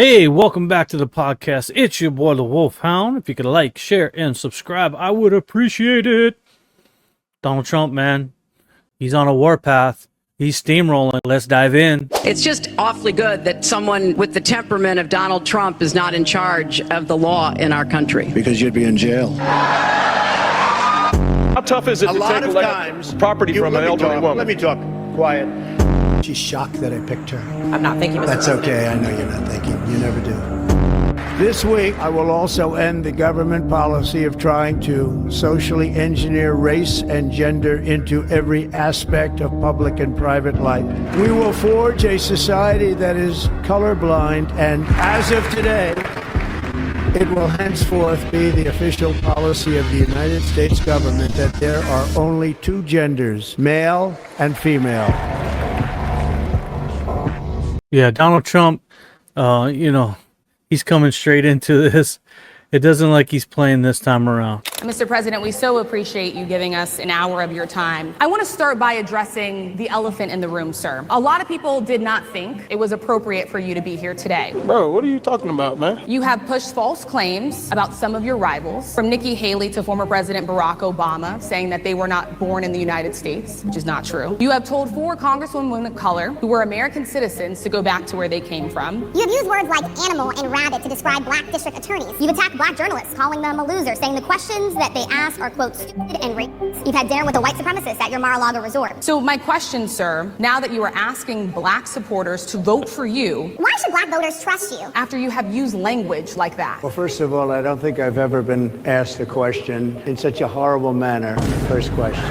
Hey, welcome back to the podcast. It's your boy, the Wolfhound. If you could like, share, and subscribe, I would appreciate it. Donald Trump, man, he's on a warpath. He's steamrolling. Let's dive in. It's just awfully good that someone with the temperament of Donald Trump is not in charge of the law in our country. Because you'd be in jail. How tough is it to take property from an elderly woman? Let me talk. Quiet. She's shocked that I picked her. I'm not thinking, Mr. That's President. okay. I know you're not thinking. You never do. This week, I will also end the government policy of trying to socially engineer race and gender into every aspect of public and private life. We will forge a society that is colorblind, and as of today, it will henceforth be the official policy of the United States government that there are only two genders, male and female. Yeah, Donald Trump, he's coming straight into this. It doesn't look like he's playing this time around. Mr. President, we so appreciate you giving us an hour of your time. I want to start by addressing the elephant in the room, sir. A lot of people did not think it was appropriate for you to be here today. Bro, what are you talking about, man? You have pushed false claims about some of your rivals, from Nikki Haley to former President Barack Obama, saying that they were not born in the United States, which is not true. You have told 4 congresswomen of color who were American citizens to go back to where they came from. You have used words like animal and rabbit to describe black district attorneys. You've attacked black journalists, calling them a loser, saying the questions that they ask are, quote, stupid and racist. You've had dinner with a white supremacist at your Mar-a-Lago resort. So my question, sir, now that you are asking black supporters to vote for you, Why should black voters trust you? after you have used language like that? Well, first of all, I don't think I've ever been asked a question in such a horrible manner. First question.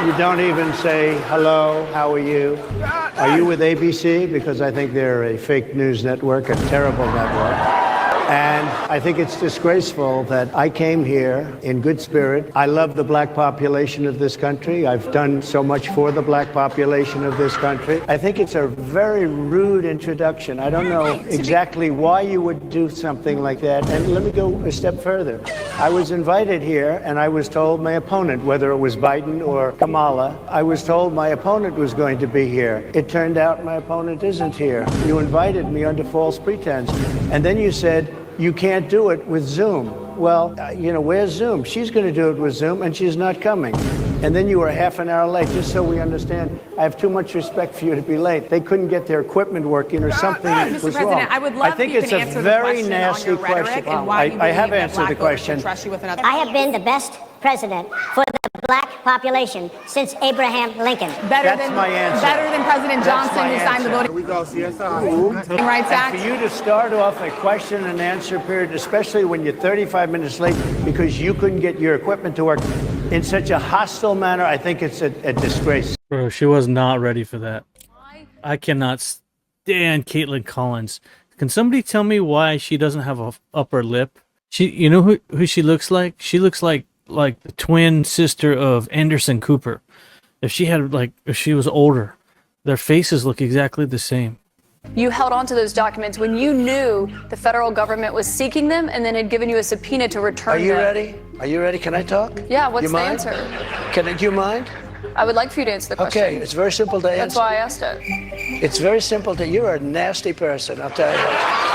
You don't even say, hello, how are you? Are you with ABC? Because I think they're a fake news network, a terrible network. And I think it's disgraceful that I came here in good spirit. I love the black population of this country. I've done so much for the black population of this country. I think it's a very rude introduction. I don't know exactly why you would do something like that. And let me go a step further. I was invited here and I was told my opponent, whether it was Biden or Kamala, I was told my opponent was going to be here. It turned out my opponent isn't here. You invited me under false pretense. And then you said, you can't do it with Zoom. Well, where's Zoom? She's going to do it with Zoom, and she's not coming. And then you were half an hour late, just so we understand. I have too much respect for you to be late. They couldn't get their equipment working or something Mr. was President, wrong. I would love I think if you it's can a answer very the question nasty on your rhetoric question. and why you I believe have that answered black the voters question. should trust you with another. I have been the best president for the black population since Abraham Lincoln. That's my answer. Better than President That's Johnson, my who signed the answer. Voting We go Rights Act. For you to start off a question and answer period, especially when you're 35 minutes late because you couldn't get your equipment to work in such a hostile manner, I think it's a disgrace. Bro, she was not ready for that. I cannot stand Caitlin Collins. Can somebody tell me why she doesn't have a upper lip? You know who she looks like? She looks like the twin sister of Anderson Cooper. If she was older, their faces look exactly the same. You held on to those documents when you knew the federal government was seeking them and then had given you a subpoena to return them. Are you ready? Are you ready? Can I talk? Yeah, what's you the mind? answer? Do you mind? I would like for you to answer the question. Okay, it's very simple to answer. That's why I asked it. It's very simple you're a nasty person, I'll tell you.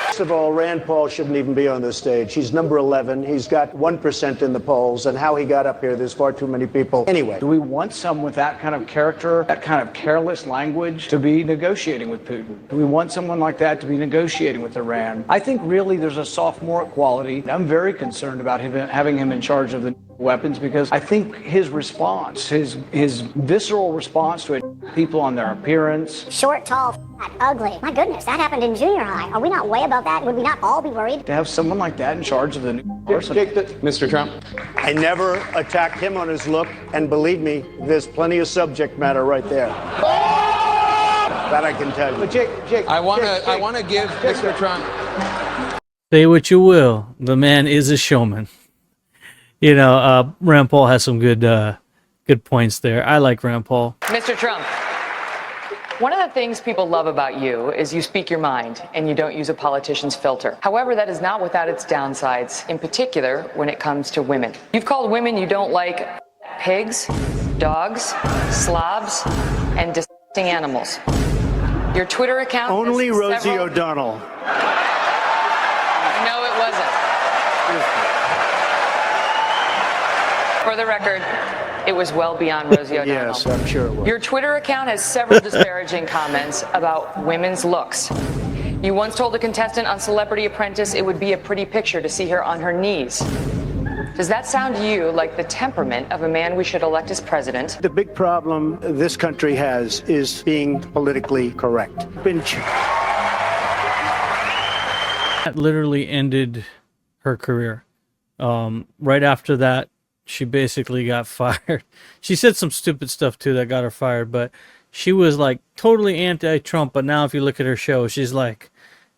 First of all, Rand Paul shouldn't even be on this stage. He's number 11. He's got 1% in the polls, and how he got up here, there's far too many people. Anyway. Do we want someone with that kind of character, that kind of careless language to be negotiating with Putin? Do we want someone like that to be negotiating with Iran? I think really there's a sophomoric quality. I'm very concerned about having him in charge of the weapons because I think his response, his visceral response to it, people on their appearance. Short, tall, fat, ugly. My goodness, that happened in junior high. Are we not way above that? Would we not all be worried? To have someone like that in charge of the new person. Mr. Trump. I never attacked him on his look, and believe me, there's plenty of subject matter right there. That I can tell you. But Jake, I want to give Mr. Trump. Say what you will, the man is a showman. Rand Paul has some good points there. I like Rand Paul. Mr. Trump, one of the things people love about you is you speak your mind and you don't use a politician's filter. However, that is not without its downsides, in particular when it comes to women. You've called women you don't like pigs, dogs, slobs, and disgusting animals. Your Twitter account. Only has Rosie several- O'Donnell. No, it wasn't. For the record, it was well beyond Rosie O'Donnell. Yes, I'm sure it was. Your Twitter account has several disparaging comments about women's looks. You once told a contestant on Celebrity Apprentice it would be a pretty picture to see her on her knees. Does that sound to you like the temperament of a man we should elect as president? The big problem this country has is being politically correct. That literally ended her career. Right after that, she basically got fired. She said some stupid stuff too that got her fired, but she was like totally anti-Trump. But now if you look at her show, she's like,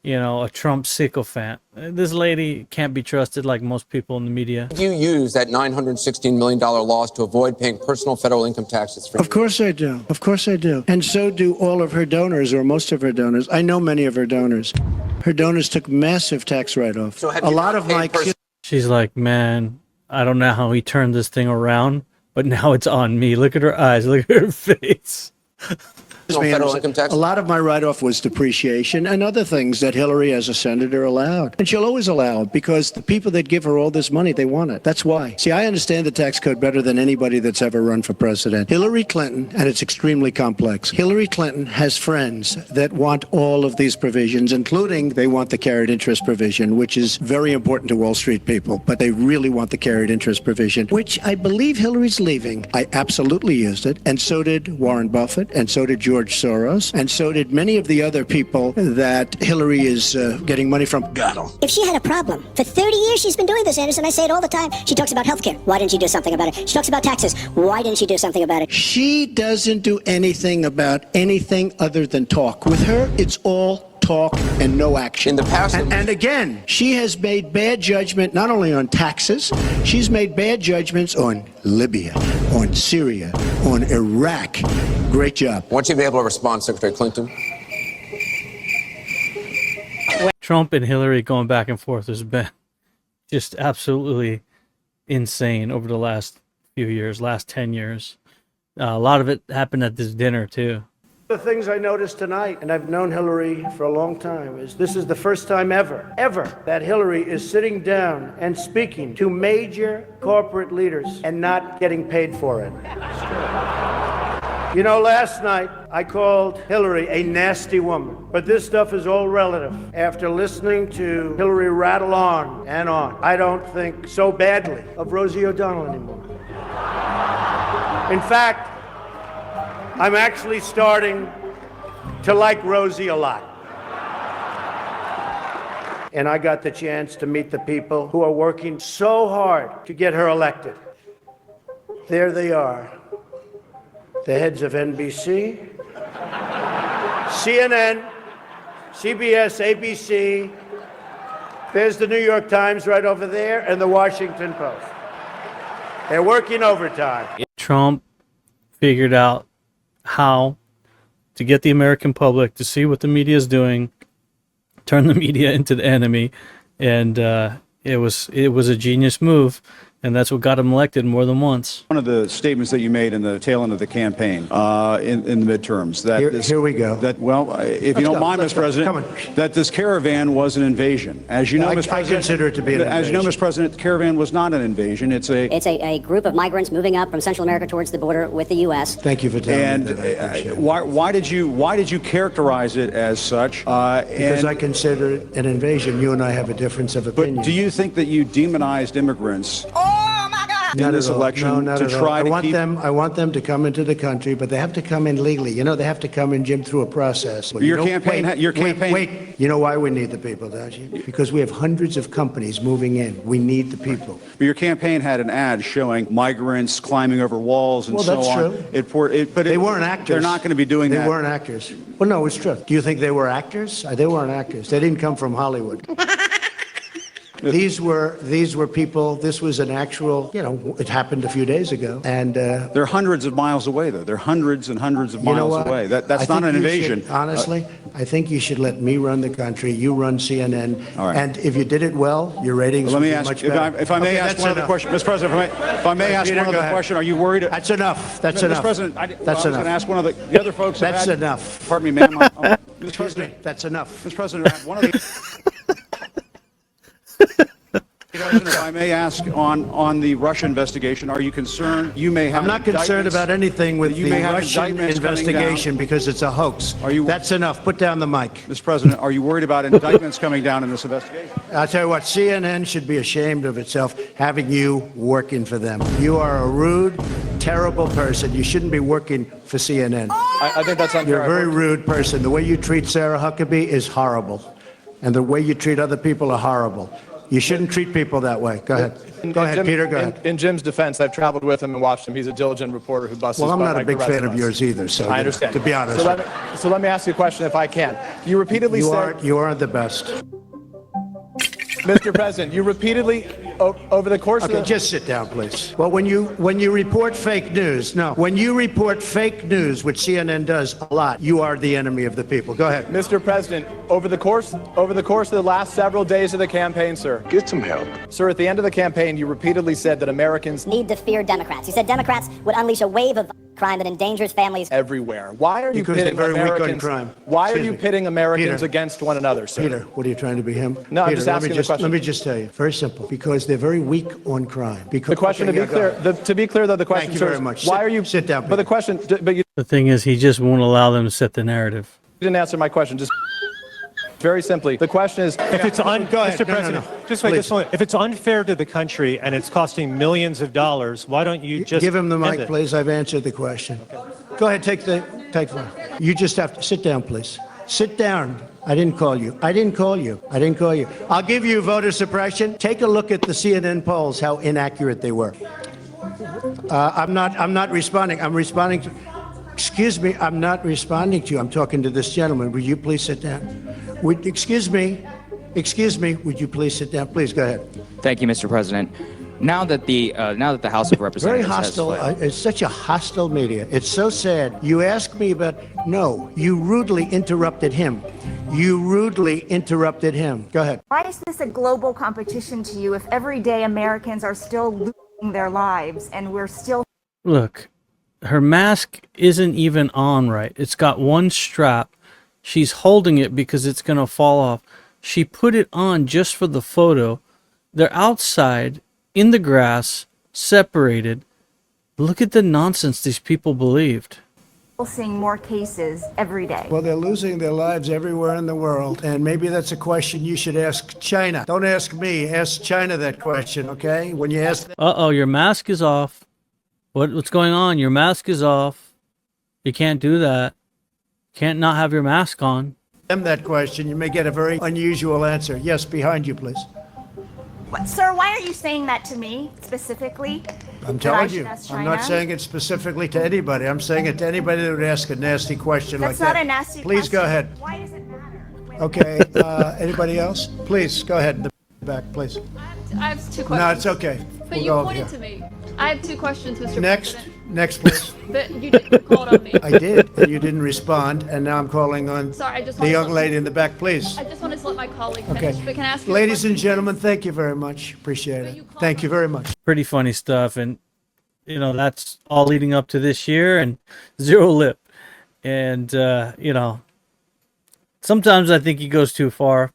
you know, a Trump sycophant. This lady can't be trusted like most people in the media. You use that $916 million loss to avoid paying personal federal income taxes. Of course I do. Of course I do. And so do all of her donors, or most of her donors. I know many of her donors. Her donors took massive tax write-off. So a lot of my... She's like, man, I don't know how he turned this thing around, but now it's on me. Look at her eyes. Look at her face. Federal income tax. A lot of my write-off was depreciation and other things that Hillary, as a senator, allowed. And she'll always allow it because the people that give her all this money, they want it. That's why. See, I understand the tax code better than anybody that's ever run for president. Hillary Clinton, and it's extremely complex, Hillary Clinton has friends that want all of these provisions, including they want the carried interest provision, which is very important to Wall Street people, but they really want the carried interest provision, which I believe Hillary's leaving. I absolutely used it, and so did Warren Buffett, and so did George Soros, and so did many of the other people that Hillary is getting money from. If she had a problem, for 30 years she's been doing this, Anderson. I say it all the time. She talks about healthcare. Why didn't she do something about it? She talks about taxes. Why didn't she do something about it? She doesn't do anything about anything other than talk. With her, it's all talk and no action. In the past, and again, she has made bad judgment not only on taxes, she's made bad judgments on Libya, on Syria, on Iraq. Great job. Won't you be able to respond, Secretary Clinton? Trump and Hillary going back and forth has been just absolutely insane over the last few years, last 10 years. A lot of it happened at this dinner, too. The things I noticed tonight, and I've known Hillary for a long time, is this is the first time ever, that Hillary is sitting down and speaking to major corporate leaders and not getting paid for it. You know, last night I called Hillary a nasty woman, but this stuff is all relative. After listening to Hillary rattle on and on, I don't think so badly of Rosie O'Donnell anymore. In fact, I'm actually starting to like Rosie a lot. And I got the chance to meet the people who are working so hard to get her elected. There they are. The heads of NBC, CNN, CBS, ABC. There's the New York Times right over there and the Washington Post. They're working overtime. Trump figured out how to get the American public to see what the media is doing, turn the media into the enemy, and it was a genius move, and that's what got him elected more than once. One of the statements that you made in the tail end of the campaign in the midterms that here we go. That if you don't mind, Mr. President, that this caravan was an invasion. As you know, Mr. President, I consider it to be an invasion. As you know, Mr. President, the caravan was not an invasion. It's a group of migrants moving up from Central America towards the border with the U.S. Thank you for telling me that. And why did you characterize it as such? Because I consider it an invasion. You and I have a difference of opinion. But do you think that you demonized immigrants? In this election to try to keep... I want them to come into the country, but they have to come in legally. You know, they have to come in, Jim, through a process. Your campaign... Wait. You know why we need the people, don't you? Because we have hundreds of companies moving in. We need the people. But your campaign had an ad showing migrants climbing over walls and so on. Well, that's true. But they weren't actors. They're not going to be doing that. They weren't actors. Well, no, it's true. Do you think they were actors? They weren't actors. They didn't come from Hollywood. These were people. This was an actual. It happened a few days ago, and They're hundreds of miles away, though. They're hundreds and hundreds of you know miles what? away. That's I not think an you invasion. should, honestly, I think you should let me run the country. You run CNN, All right. and if you did it well, your ratings Let would me be ask, much if better. I may Okay, ask that's one other enough. question, Mr. President. If I may ask Peter, one go other ahead. question, are you worried? That's enough. That's Mr. enough. President, That's I was enough. going to ask one of the other folks. have That's had- enough. Pardon me, ma'am. Mr. Excuse me. President, That's enough. Mr. President, one of the. President, if I may ask on the Russia investigation, are you concerned you may have? I'm not concerned indictments- about anything with you the may have Russian indictments coming investigation because it's a hox. That's enough. Put down the mic. Mr. President, are you worried about indictments coming down in this investigation? I'll tell you what, CNN should be ashamed of itself having you working for them. You are a rude, terrible person. You shouldn't be working for CNN. I think that's unfair. You're a very rude person. The way you treat Sarah Huckabee is horrible. And the way you treat other people are horrible. You shouldn't treat people that way. Go ahead. Go ahead, Peter. Go ahead. In Jim's defense, I've traveled with him and watched him. He's a diligent reporter who busts Well, his I'm butt not a like big the rest fan of us. yours either, so I understand. to be honest. So let me ask you a question if I can. You repeatedly said, You are the best. Mr. President, you repeatedly, over the course of Okay, the... just sit down, please. Well, when you report fake news, when you report fake news, which CNN does a lot, you are the enemy of the people. Go ahead. Mr. President, over the course of the last several days of the campaign, sir. Get some help. Sir, at the end of the campaign, you repeatedly said that Americans Need to fear Democrats. You said Democrats would unleash a wave of crime that endangers families everywhere. Why are you Because they're pitting very weak on Americans? crime. Why are Excuse you me. pitting Americans Peter. against one another, sir? Peter, what are you trying to be him? No, I'm Peter, just let asking me the question. Let me just tell you, very simple, because they're very weak on crime. Because, The question, okay, to be yeah, go clear, ahead. to be clear, though, the question, Thank you sir, very is, much. why are you sit down? But the question, but you The thing is, he just won't allow them to set the narrative. didn't answer my question. Just very simply, the question is, If it's Go ahead. Mr. No, President, no. just wait, Please. just a moment. If it's unfair to the country and it's costing millions of dollars, why don't you just Give him the end mic, it? please. I've answered the question. Go ahead, take the. You just have to sit down, please. Sit down. I didn't call you. I didn't call you. I didn't call you. I'll give you voter suppression. Take a look at the CNN polls, how inaccurate they were. I'm not responding. I'm responding to. Excuse me. I'm not responding to you. I'm talking to this gentleman. Would you please sit down? Excuse me. Excuse me. Would you please sit down? Please go ahead. Thank you, Mr. President. Now that the House of Very Representatives hostile. has split, It's such a hostile media. It's so sad. You asked me about. No, you rudely interrupted him. You rudely interrupted him. Go ahead. Why is this a global competition to you if every day Americans are still losing their lives and we're still... Look, her mask isn't even on right. It's got one strap. She's holding it because it's going to fall off. She put it on just for the photo. They're outside in the grass, separated. Look at the nonsense these people believed. seeing more cases every day. Well, they're losing their lives everywhere in the world, and maybe that's a question you should ask China. Don't ask me. Ask China that question, okay? When you ask Uh-oh, your mask is off. What's going on? Your mask is off. You can't do that. Can't not have your mask on. them that question, you may get a very unusual answer. Yes, behind you, please. Sir, why are you saying that to me specifically? I'm That I telling should you. ask I'm not China? saying it specifically to anybody. I'm saying it to anybody that would ask a nasty question That's like that. not a nasty Please go question. ahead. Why does it matter? Okay, anybody else? Please, go ahead in the back, please. I have two questions. No, it's okay. But We'll you go over pointed here. to me. I have two questions, Mr. Next, President. next, please. But you didn't call on me. I did, and you didn't respond, and now I'm calling on Sorry, I just the wanted young to- lady in the back, please. I just wanted to let my colleague finish. Okay. But can I ask you a Ladies question? and gentlemen, thank you very much. Appreciate it. Thank you very much. Pretty funny stuff, and you know that's all leading up to this year, and zero lip, and you know sometimes I think he goes too far,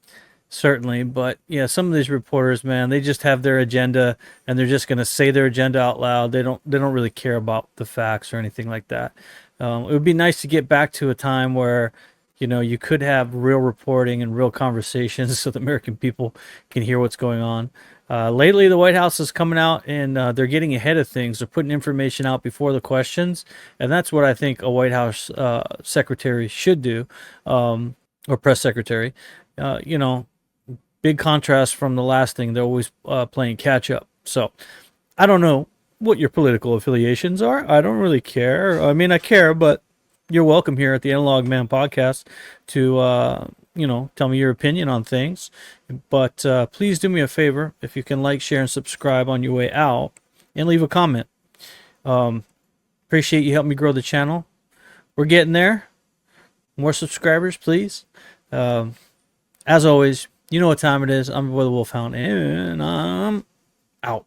certainly, but yeah, some of these reporters, man, they just have their agenda, and they're just gonna say their agenda out loud. They don't really care about the facts or anything like that. It would be nice to get back to a time where you know you could have real reporting and real conversations so the American people can hear what's going on. Lately, the White House is coming out and they're getting ahead of things. They're putting information out before the questions, and that's what I think a White House secretary should do, or press secretary. You know, big contrast from the last thing. They're always playing catch up. So I don't know what your political affiliations are. I don't really care. I mean, I care, but you're welcome here at the Analog Man podcast to tell me your opinion on things. But please do me a favor, if you can like, share, and subscribe on your way out, and leave a comment. Appreciate you helping me grow the channel. We're getting there. More subscribers, please. As always, you know what time it is. I'm your boy, the Wolfhound, and I'm out.